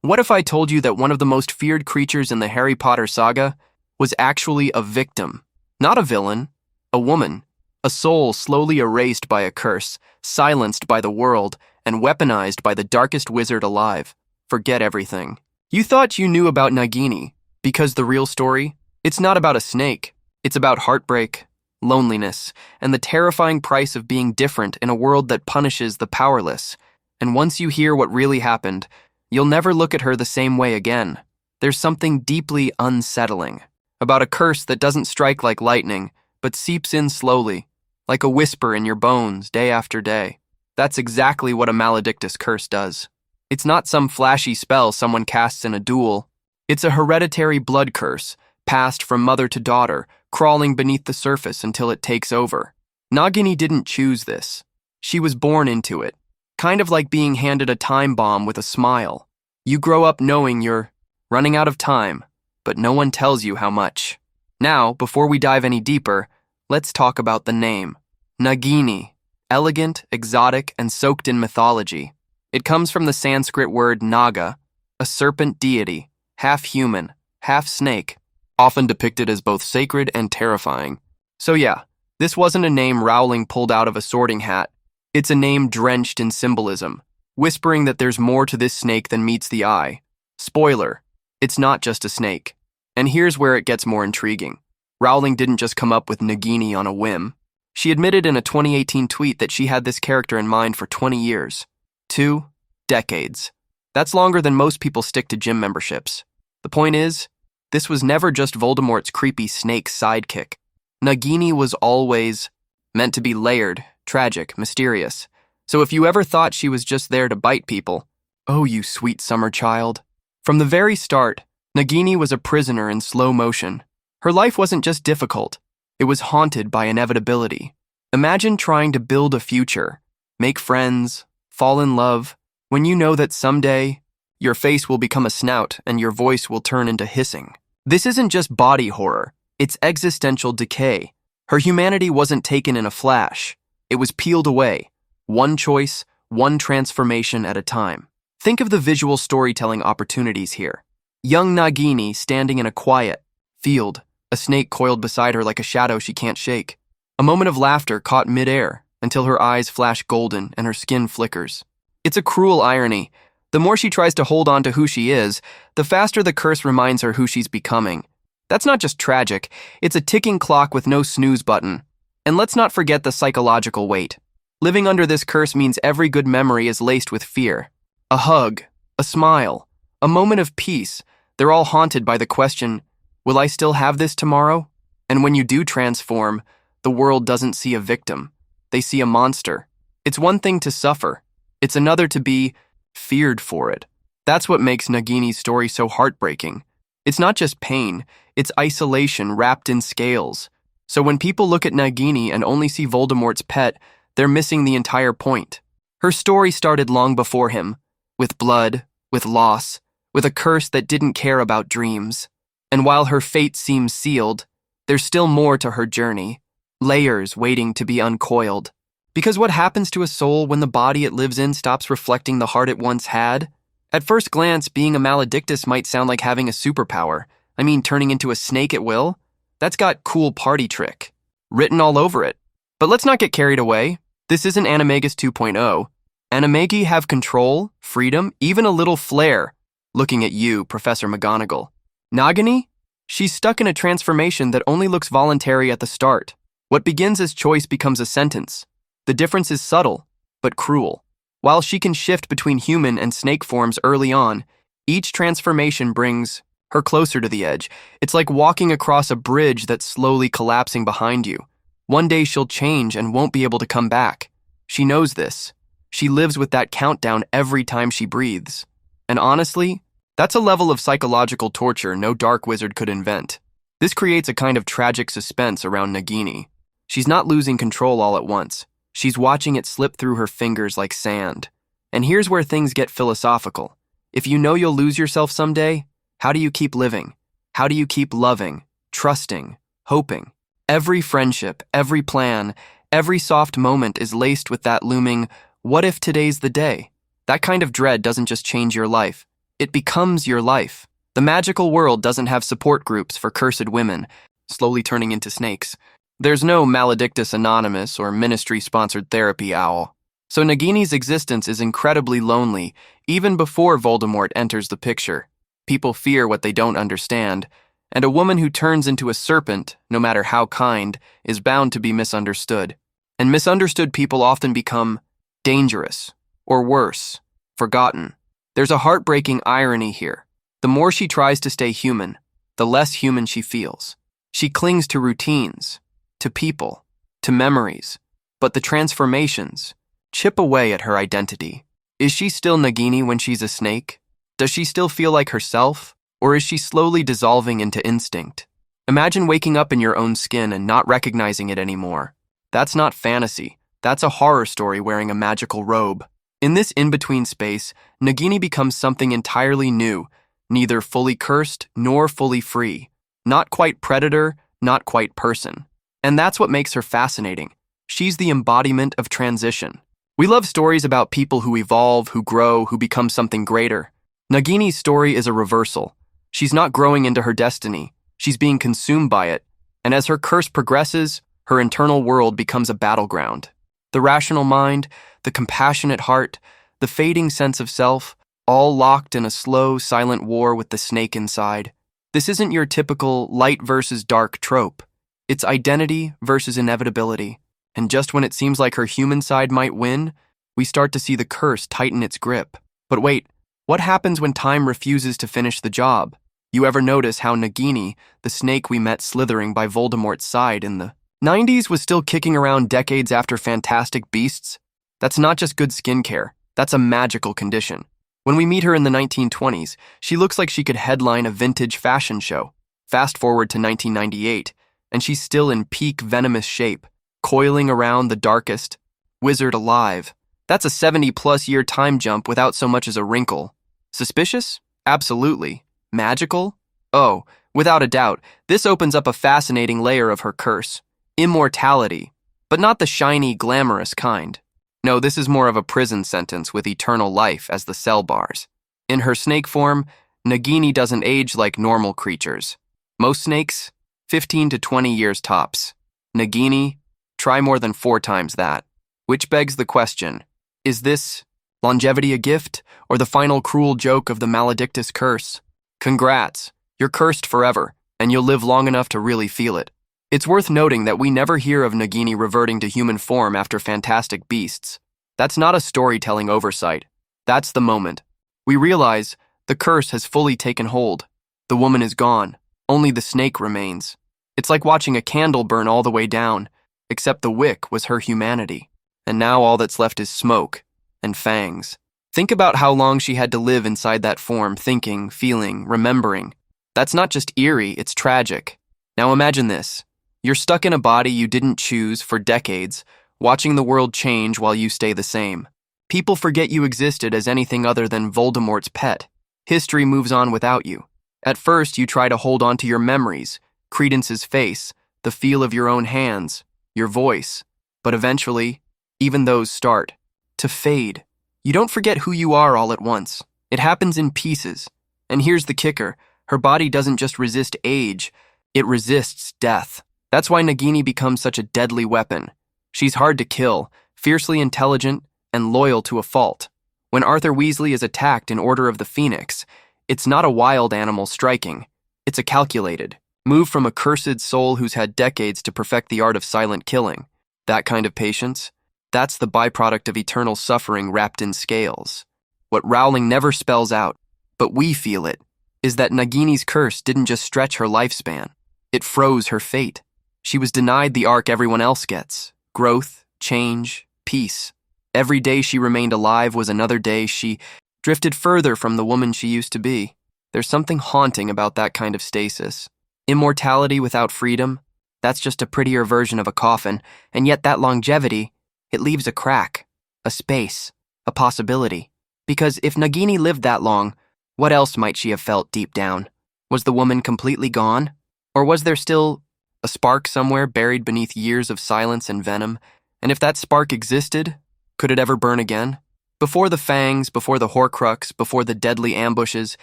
What if I told you that one of the most feared creatures in the Harry Potter saga was actually a victim? Not a villain, a woman, a soul slowly erased by a curse, silenced by the world, and weaponized by the darkest wizard alive. Forget everything. You thought you knew about Nagini, because the real story, it's not about a snake. It's about heartbreak, loneliness, and the terrifying price of being different in a world that punishes the powerless. And once you hear what really happened, you'll never look at her the same way again. There's something deeply unsettling about a curse that doesn't strike like lightning, but seeps in slowly, like a whisper in your bones day after day. That's exactly what a maledictus curse does. It's not some flashy spell someone casts in a duel. It's a hereditary blood curse, passed from mother to daughter, crawling beneath the surface until it takes over. Nagini didn't choose this. She was born into it, kind of like being handed a time bomb with a smile. You grow up knowing you're running out of time, but no one tells you how much. Now, before we dive any deeper, let's talk about the name. Nagini, elegant, exotic, and soaked in mythology. It comes from the Sanskrit word naga, a serpent deity, half human, half snake, often depicted as both sacred and terrifying. So yeah, this wasn't a name Rowling pulled out of a sorting hat. It's a name drenched in symbolism, whispering that there's more to this snake than meets the eye. Spoiler, it's not just a snake. And here's where it gets more intriguing. Rowling didn't just come up with Nagini on a whim. She admitted in a 2018 tweet that she had this character in mind for 20 years. 2 decades. That's longer than most people stick to gym memberships. The point is, this was never just Voldemort's creepy snake sidekick. Nagini was always meant to be layered, tragic, mysterious. So if you ever thought she was just there to bite people, oh, you sweet summer child. From the very start, Nagini was a prisoner in slow motion. Her life wasn't just difficult, it was haunted by inevitability. Imagine trying to build a future, make friends, fall in love, when you know that someday, your face will become a snout and your voice will turn into hissing. This isn't just body horror, it's existential decay. Her humanity wasn't taken in a flash. It was peeled away, one choice, one transformation at a time. Think of the visual storytelling opportunities here. Young Nagini standing in a quiet field, a snake coiled beside her like a shadow she can't shake. A moment of laughter caught midair until her eyes flash golden and her skin flickers. It's a cruel irony. The more she tries to hold on to who she is, the faster the curse reminds her who she's becoming. That's not just tragic, it's a ticking clock with no snooze button. And let's not forget the psychological weight. Living under this curse means every good memory is laced with fear. A hug, a smile, a moment of peace, they're all haunted by the question, will I still have this tomorrow? And when you do transform, the world doesn't see a victim. They see a monster. It's one thing to suffer. It's another to be feared for it. That's what makes Nagini's story so heartbreaking. It's not just pain, it's isolation wrapped in scales. So when people look at Nagini and only see Voldemort's pet, they're missing the entire point. Her story started long before him, with blood, with loss, with a curse that didn't care about dreams. And while her fate seems sealed, there's still more to her journey, layers waiting to be uncoiled. Because what happens to a soul when the body it lives in stops reflecting the heart it once had? At first glance, being a maledictus might sound like having a superpower. I mean, turning into a snake at will? That's got cool party trick written all over it. But let's not get carried away. This isn't Animagus 2.0. Animagi have control, freedom, even a little flair. Looking at you, Professor McGonagall. Nagini? She's stuck in a transformation that only looks voluntary at the start. What begins as choice becomes a sentence. The difference is subtle, but cruel. While she can shift between human and snake forms early on, each transformation brings her closer to the edge. It's like walking across a bridge that's slowly collapsing behind you. One day she'll change and won't be able to come back. She knows this. She lives with that countdown every time she breathes. And honestly, that's a level of psychological torture no dark wizard could invent. This creates a kind of tragic suspense around Nagini. She's not losing control all at once. She's watching it slip through her fingers like sand. And here's where things get philosophical. If you know you'll lose yourself someday, how do you keep living? How do you keep loving, trusting, hoping? Every friendship, every plan, every soft moment is laced with that looming, what if today's the day? That kind of dread doesn't just change your life. It becomes your life. The magical world doesn't have support groups for cursed women, slowly turning into snakes. There's no Maledictus Anonymous or ministry-sponsored therapy owl. So Nagini's existence is incredibly lonely, even before Voldemort enters the picture. People fear what they don't understand, and a woman who turns into a serpent, no matter how kind, is bound to be misunderstood. And misunderstood people often become dangerous, or worse, forgotten. There's a heartbreaking irony here. The more she tries to stay human, the less human she feels. She clings to routines, to people, to memories, but the transformations chip away at her identity. Is she still Nagini when she's a snake? Does she still feel like herself, or is she slowly dissolving into instinct? Imagine waking up in your own skin and not recognizing it anymore. That's not fantasy. That's a horror story wearing a magical robe. In this in-between space, Nagini becomes something entirely new, neither fully cursed nor fully free. Not quite predator, not quite person. And that's what makes her fascinating. She's the embodiment of transition. We love stories about people who evolve, who grow, who become something greater. Nagini's story is a reversal. She's not growing into her destiny. She's being consumed by it. And as her curse progresses, her internal world becomes a battleground. The rational mind, the compassionate heart, the fading sense of self, all locked in a slow, silent war with the snake inside. This isn't your typical light versus dark trope. It's identity versus inevitability. And just when it seems like her human side might win, we start to see the curse tighten its grip. But wait, what happens when time refuses to finish the job? You ever notice how Nagini, the snake we met slithering by Voldemort's side in the 90s, was still kicking around decades after Fantastic Beasts? That's not just good skincare, that's a magical condition. When we meet her in the 1920s, she looks like she could headline a vintage fashion show. Fast forward to 1998, and she's still in peak venomous shape, coiling around the darkest wizard alive. That's a 70-plus year time jump without so much as a wrinkle. Suspicious? Absolutely. Magical? Oh, without a doubt, this opens up a fascinating layer of her curse. Immortality, but not the shiny, glamorous kind. No, this is more of a prison sentence with eternal life as the cell bars. In her snake form, Nagini doesn't age like normal creatures. Most snakes, 15 to 20 years tops. Nagini, try more than 4 times that. Which begs the question, is this longevity a gift, or the final cruel joke of the Maledictus curse? Congrats, you're cursed forever, and you'll live long enough to really feel it. It's worth noting that we never hear of Nagini reverting to human form after Fantastic Beasts. That's not a storytelling oversight. That's the moment. We realize the curse has fully taken hold. The woman is gone. Only the snake remains. It's like watching a candle burn all the way down, except the wick was her humanity. And now all that's left is smoke and fangs. Think about how long she had to live inside that form, thinking, feeling, remembering. That's not just eerie, it's tragic. Now imagine this. You're stuck in a body you didn't choose for decades, watching the world change while you stay the same. People forget you existed as anything other than Voldemort's pet. History moves on without you. At first, you try to hold on to your memories, Credence's face, the feel of your own hands, your voice. But eventually, even those start to fade. You don't forget who you are all at once. It happens in pieces. And here's the kicker. Her body doesn't just resist age, it resists death. That's why Nagini becomes such a deadly weapon. She's hard to kill, fiercely intelligent, and loyal to a fault. When Arthur Weasley is attacked in Order of the Phoenix, it's not a wild animal striking. It's a calculated move from a cursed soul who's had decades to perfect the art of silent killing. That kind of patience, that's the byproduct of eternal suffering wrapped in scales. What Rowling never spells out, but we feel it, is that Nagini's curse didn't just stretch her lifespan. It froze her fate. She was denied the arc everyone else gets. Growth, change, peace. Every day she remained alive was another day she drifted further from the woman she used to be. There's something haunting about that kind of stasis. Immortality without freedom, that's just a prettier version of a coffin, and yet that longevity, it leaves a crack, a space, a possibility. Because if Nagini lived that long, what else might she have felt deep down? Was the woman completely gone? Or was there still a spark somewhere buried beneath years of silence and venom? And if that spark existed, could it ever burn again? Before the fangs, before the Horcrux, before the deadly ambushes,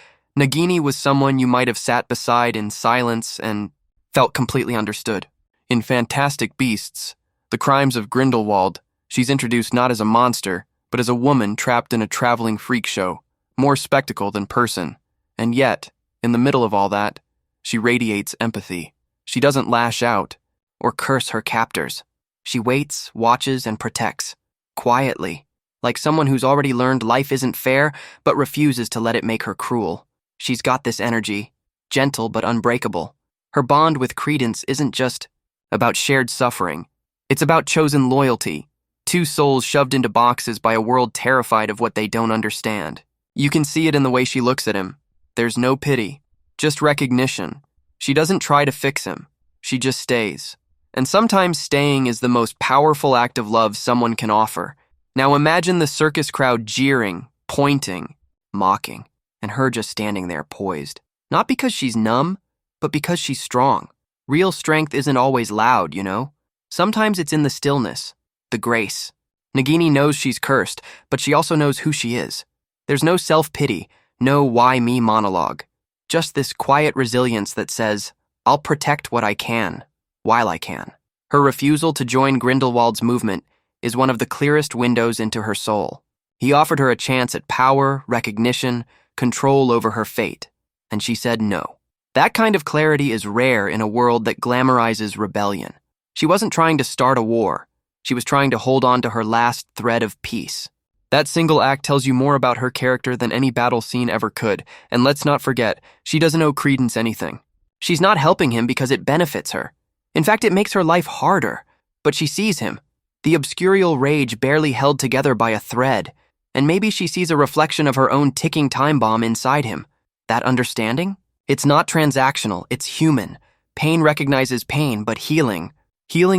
Nagini was someone you might have sat beside in silence and felt completely understood. In Fantastic Beasts, The Crimes of Grindelwald, she's introduced not as a monster, but as a woman trapped in a traveling freak show, more spectacle than person. And yet, in the middle of all that, she radiates empathy. She doesn't lash out or curse her captors. She waits, watches, and protects, quietly, like someone who's already learned life isn't fair but refuses to let it make her cruel. She's got this energy, gentle but unbreakable. Her bond with Credence isn't just about shared suffering. It's about chosen loyalty, two souls shoved into boxes by a world terrified of what they don't understand. You can see it in the way she looks at him. There's no pity, just recognition. She doesn't try to fix him. She just stays. And sometimes staying is the most powerful act of love someone can offer. Now imagine the circus crowd jeering, pointing, mocking, and her just standing there poised. Not because she's numb, but because she's strong. Real strength isn't always loud, you know? Sometimes it's in the stillness, the grace. Nagini knows she's cursed, but she also knows who she is. There's no self-pity, no why me monologue. Just this quiet resilience that says, I'll protect what I can, while I can. Her refusal to join Grindelwald's movement is one of the clearest windows into her soul. He offered her a chance at power, recognition, control over her fate, and she said no. That kind of clarity is rare in a world that glamorizes rebellion. She wasn't trying to start a war. She was trying to hold on to her last thread of peace. That single act tells you more about her character than any battle scene ever could, and let's not forget, she doesn't owe Credence anything. She's not helping him because it benefits her. In fact, it makes her life harder, but she sees him, the obscurial rage barely held together by a thread, and maybe she sees a reflection of her own ticking time bomb inside him. That understanding? It's not transactional, it's human. Pain recognizes pain, but healing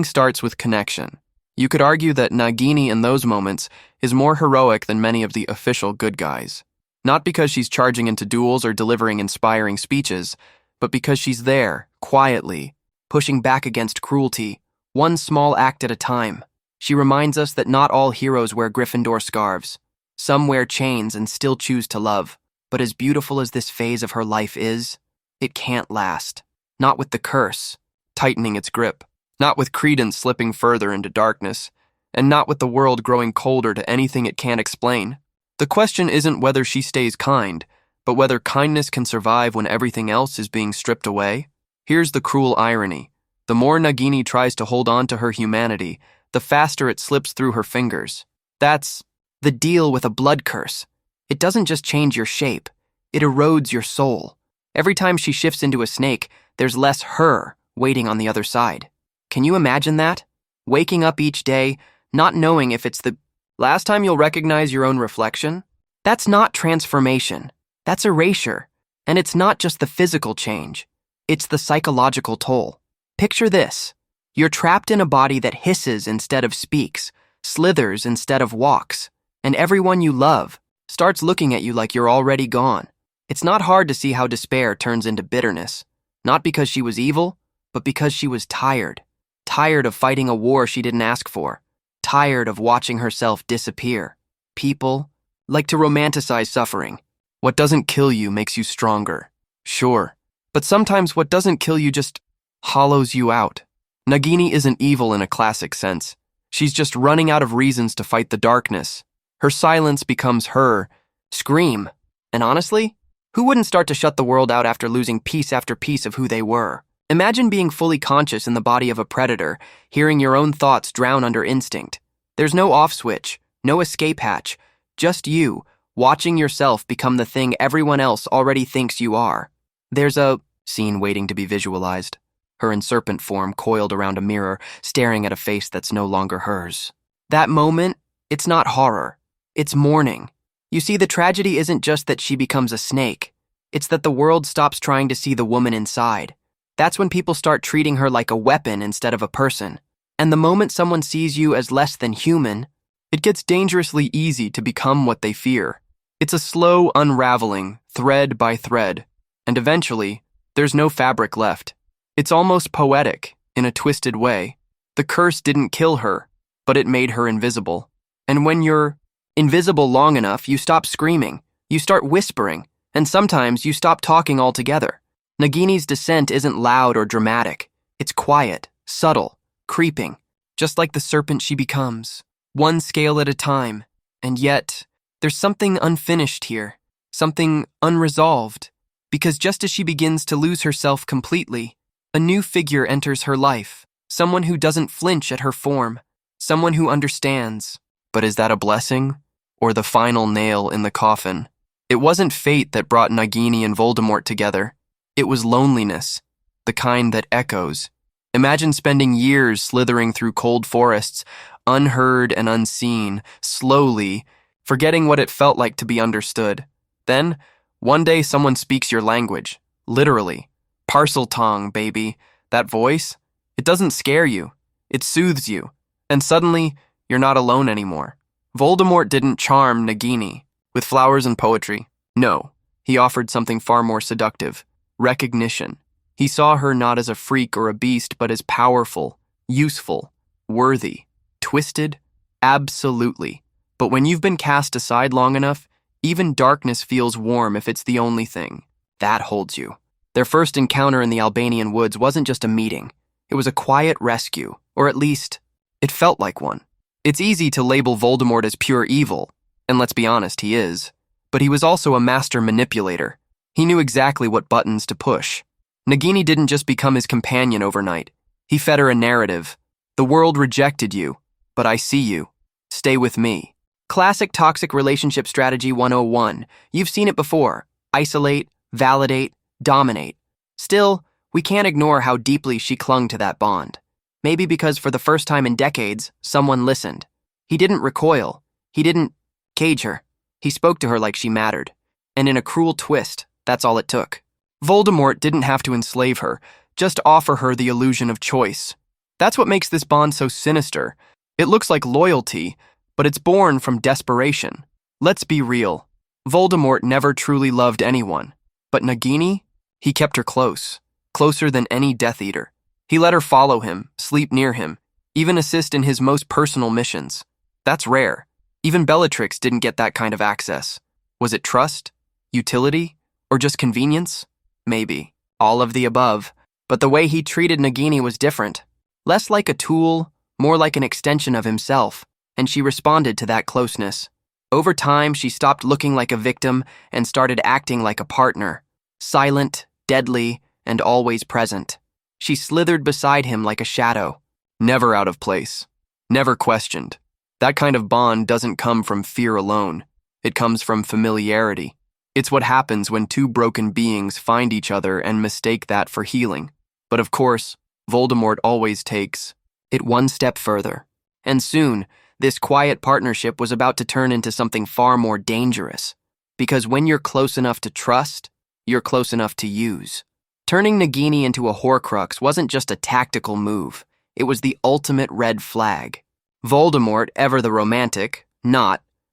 starts with connection. You could argue that Nagini in those moments is more heroic than many of the official good guys. Not because she's charging into duels or delivering inspiring speeches, but because she's there, quietly, pushing back against cruelty, one small act at a time. She reminds us that not all heroes wear Gryffindor scarves. Some wear chains and still choose to love. But as beautiful as this phase of her life is, it can't last. Not with the curse, tightening its grip. Not with Credence slipping further into darkness. And not with the world growing colder to anything it can't explain. The question isn't whether she stays kind, but whether kindness can survive when everything else is being stripped away. Here's the cruel irony. The more Nagini tries to hold on to her humanity, the faster it slips through her fingers. That's the deal with a blood curse. It doesn't just change your shape, it erodes your soul. Every time she shifts into a snake, there's less her waiting on the other side. Can you imagine that? Waking up each day, not knowing if it's the last time you'll recognize your own reflection? That's not transformation. That's erasure. And it's not just the physical change. It's the psychological toll. Picture this. You're trapped in a body that hisses instead of speaks, slithers instead of walks, and everyone you love starts looking at you like you're already gone. It's not hard to see how despair turns into bitterness. Not because she was evil, but because she was tired. Tired of fighting a war she didn't ask for. Tired of watching herself disappear. People like to romanticize suffering. What doesn't kill you makes you stronger. Sure. But sometimes what doesn't kill you just hollows you out. Nagini isn't evil in a classic sense. She's just running out of reasons to fight the darkness. Her silence becomes her scream. And honestly, who wouldn't start to shut the world out after losing piece after piece of who they were? Imagine being fully conscious in the body of a predator, hearing your own thoughts drown under instinct. There's no off switch, no escape hatch, just you, watching yourself become the thing everyone else already thinks you are. There's a scene waiting to be visualized. Her in serpent form coiled around a mirror, staring at a face that's no longer hers. That moment, it's not horror. It's mourning. You see, the tragedy isn't just that she becomes a snake. It's that the world stops trying to see the woman inside. That's when people start treating her like a weapon instead of a person. And the moment someone sees you as less than human, it gets dangerously easy to become what they fear. It's a slow unraveling, thread by thread, and eventually, there's no fabric left. It's almost poetic, in a twisted way. The curse didn't kill her, but it made her invisible. And when you're Invisible long enough, you stop screaming, you start whispering, and sometimes you stop talking altogether. Nagini's descent isn't loud or dramatic. It's quiet, subtle, creeping, just like the serpent she becomes, one scale at a time. And yet, there's something unfinished here, something unresolved, because just as she begins to lose herself completely, a new figure enters her life, someone who doesn't flinch at her form, someone who understands. But is that a blessing, or the final nail in the coffin? It wasn't fate that brought Nagini and Voldemort together. It was loneliness, the kind that echoes. Imagine spending years slithering through cold forests, unheard and unseen, slowly, forgetting what it felt like to be understood. Then, one day someone speaks your language, literally. Parseltongue, baby. That voice, it doesn't scare you, it soothes you. And suddenly, you're not alone anymore. Voldemort didn't charm Nagini with flowers and poetry. No, he offered something far more seductive. Recognition. He saw her not as a freak or a beast, but as powerful, useful, worthy, twisted, absolutely. But when you've been cast aside long enough, even darkness feels warm if it's the only thing. That holds you. Their first encounter in the Albanian woods wasn't just a meeting. It was a quiet rescue, or at least, it felt like one. It's easy to label Voldemort as pure evil, and let's be honest, he is. But he was also a master manipulator. He knew exactly what buttons to push. Nagini didn't just become his companion overnight. He fed her a narrative. The world rejected you, but I see you. Stay with me. Classic toxic relationship strategy 101. You've seen it before. Isolate, validate, dominate. Still, we can't ignore how deeply she clung to that bond. Maybe because for the first time in decades, someone listened. He didn't recoil. He didn't cage her. He spoke to her like she mattered. And in a cruel twist, that's all it took. Voldemort didn't have to enslave her, just offer her the illusion of choice. That's what makes this bond so sinister. It looks like loyalty, but it's born from desperation. Let's be real. Voldemort never truly loved anyone. But Nagini? He kept her close. Closer than any Death Eater. He let her follow him, sleep near him, even assist in his most personal missions. That's rare. Even Bellatrix didn't get that kind of access. Was it trust? Utility? Or just convenience? Maybe. All of the above. But the way he treated Nagini was different. Less like a tool, more like an extension of himself, and she responded to that closeness. Over time, she stopped looking like a victim and started acting like a partner. Silent, deadly, and always present. She slithered beside him like a shadow. Never out of place. Never questioned. That kind of bond doesn't come from fear alone. It comes from familiarity. It's what happens when two broken beings find each other and mistake that for healing. But of course, Voldemort always takes it one step further. And soon, this quiet partnership was about to turn into something far more dangerous. Because when you're close enough to trust, you're close enough to use. Turning Nagini into a Horcrux wasn't just a tactical move. It was the ultimate red flag. Voldemort, ever the romantic,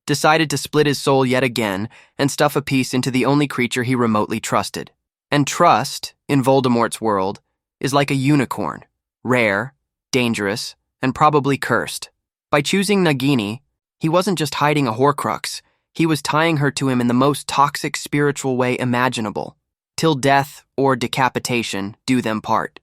decided to split his soul yet again and stuff a piece into the only creature he remotely trusted. And trust, in Voldemort's world, is like a unicorn. Rare, dangerous, and probably cursed. By choosing Nagini, he wasn't just hiding a Horcrux, he was tying her to him in the most toxic spiritual way imaginable. Till death or decapitation do them part.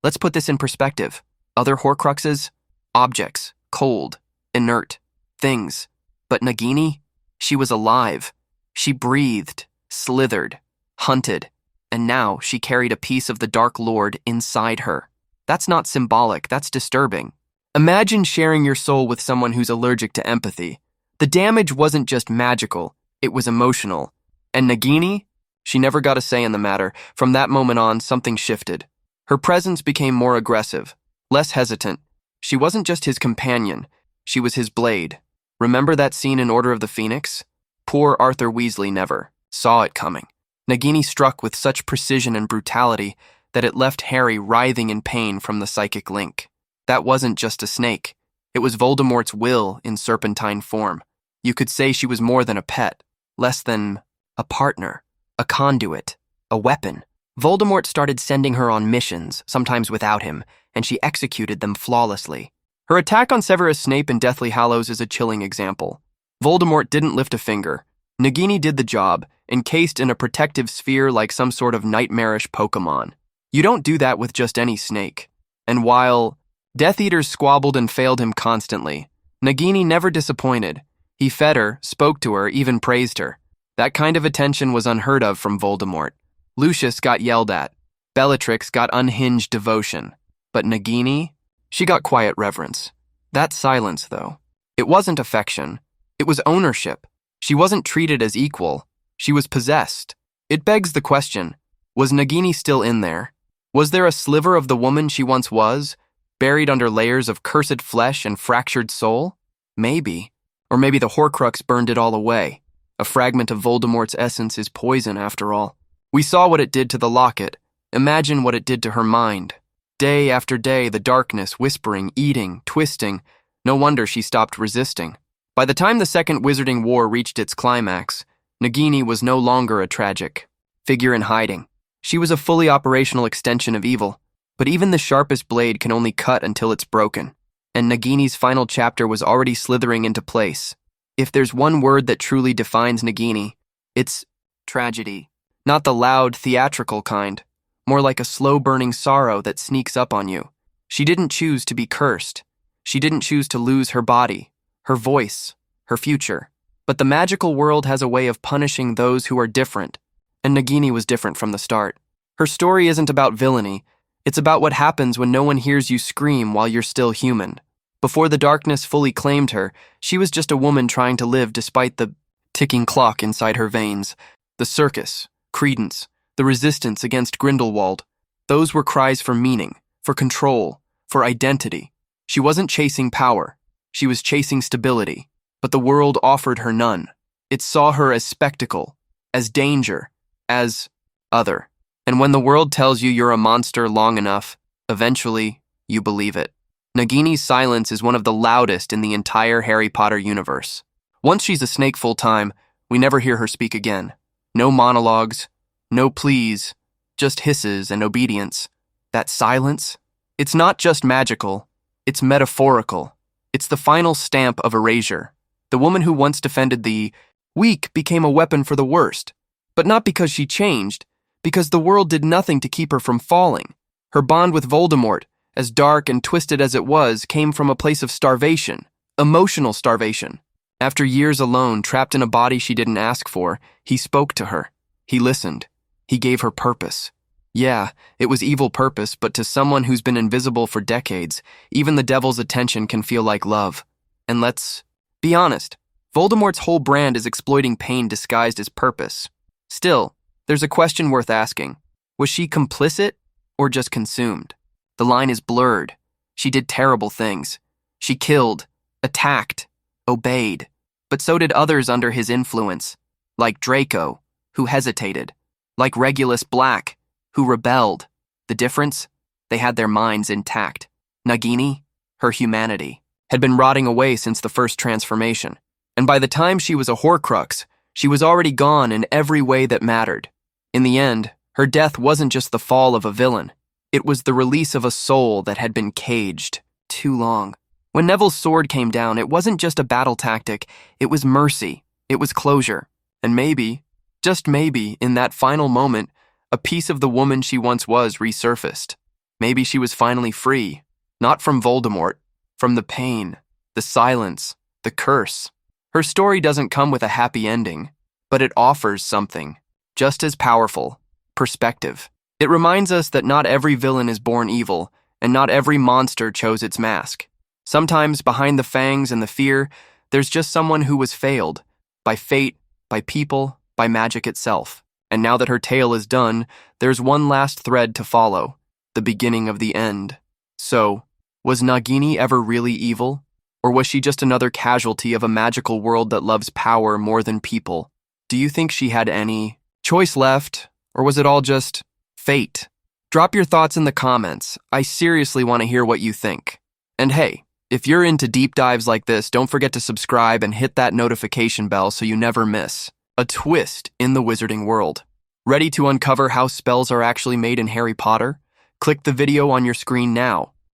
Let's put this in perspective. Other Horcruxes? Objects, cold, inert, things. But Nagini? She was alive. She breathed, slithered, hunted, and now she carried a piece of the Dark Lord inside her. That's not symbolic, that's disturbing. Imagine sharing your soul with someone who's allergic to empathy. The damage wasn't just magical, it was emotional. And Nagini? She never got a say in the matter. From that moment on, something shifted. Her presence became more aggressive, less hesitant. She wasn't just his companion, she was his blade. Remember that scene in Order of the Phoenix? Poor Arthur Weasley never saw it coming. Nagini struck with such precision and brutality that it left Harry writhing in pain from the psychic link. That wasn't just a snake. It was Voldemort's will in serpentine form. You could say she was more than a pet, less than a partner, a conduit, a weapon. Voldemort started sending her on missions, sometimes without him, and she executed them flawlessly. Her attack on Severus Snape in Deathly Hallows is a chilling example. Voldemort didn't lift a finger. Nagini did the job, encased in a protective sphere like some sort of nightmarish Pokemon. You don't do that with just any snake. And while Death Eaters squabbled and failed him constantly, Nagini never disappointed. He fed her, spoke to her, even praised her. That kind of attention was unheard of from Voldemort. Lucius got yelled at. Bellatrix got unhinged devotion. But Nagini? She got quiet reverence. That silence, though. It wasn't affection. It was ownership. She wasn't treated as equal. She was possessed. It begs the question, was Nagini still in there? Was there a sliver of the woman she once was, buried under layers of cursed flesh and fractured soul? Maybe. Or maybe the Horcrux burned it all away. A fragment of Voldemort's essence is poison, after all. We saw what it did to the locket. Imagine what it did to her mind. Day after day, the darkness, whispering, eating, twisting. No wonder she stopped resisting. By the time the Second Wizarding War reached its climax, Nagini was no longer a tragic figure in hiding. She was a fully operational extension of evil. But even the sharpest blade can only cut until it's broken. And Nagini's final chapter was already slithering into place. If there's one word that truly defines Nagini, it's tragedy. Not the loud, theatrical kind. More like a slow-burning sorrow that sneaks up on you. She didn't choose to be cursed. She didn't choose to lose her body, her voice, her future. But the magical world has a way of punishing those who are different, and Nagini was different from the start. Her story isn't about villainy. It's about what happens when no one hears you scream while you're still human. Before the darkness fully claimed her, she was just a woman trying to live despite the ticking clock inside her veins. The circus, Credence, the resistance against Grindelwald. Those were cries for meaning, for control, for identity. She wasn't chasing power. She was chasing stability. But the world offered her none. It saw her as spectacle, as danger, as other. And when the world tells you you're a monster long enough, eventually, you believe it. Nagini's silence is one of the loudest in the entire Harry Potter universe. Once she's a snake full-time, we never hear her speak again. No monologues, no pleas, just hisses and obedience. That silence, it's not just magical, it's metaphorical. It's the final stamp of erasure. The woman who once defended the weak became a weapon for the worst. But not because she changed, because the world did nothing to keep her from falling. Her bond with Voldemort, as dark and twisted as it was, came from a place of starvation, emotional starvation. After years alone, trapped in a body she didn't ask for, he spoke to her. He listened. He gave her purpose. Yeah, it was evil purpose, but to someone who's been invisible for decades, even the devil's attention can feel like love. And let's be honest, Voldemort's whole brand is exploiting pain disguised as purpose. Still, there's a question worth asking. Was she complicit or just consumed? The line is blurred. She did terrible things. She killed, attacked, obeyed. But so did others under his influence, like Draco, who hesitated, like Regulus Black, who rebelled. The difference? They had their minds intact. Nagini, her humanity, had been rotting away since the first transformation. And by the time she was a Horcrux, she was already gone in every way that mattered. In the end, her death wasn't just the fall of a villain. It was the release of a soul that had been caged too long. When Neville's sword came down, it wasn't just a battle tactic. It was mercy. It was closure. And maybe, just maybe, in that final moment, a piece of the woman she once was resurfaced. Maybe she was finally free. Not from Voldemort. From the pain, the silence, the curse. Her story doesn't come with a happy ending, but it offers something just as powerful: perspective. It reminds us that not every villain is born evil, and not every monster chose its mask. Sometimes behind the fangs and the fear, there's just someone who was failed, by fate, by people, by magic itself. And now that her tale is done, there's one last thread to follow, the beginning of the end. So, was Nagini ever really evil? Or was she just another casualty of a magical world that loves power more than people? Do you think she had any choice left, or was it all just fate? Drop your thoughts in the comments. I seriously want to hear what you think. And hey, if you're into deep dives like this, don't forget to subscribe and hit that notification bell so you never miss a twist in the wizarding world. Ready to uncover how spells are actually made in Harry Potter? Click the video on your screen now.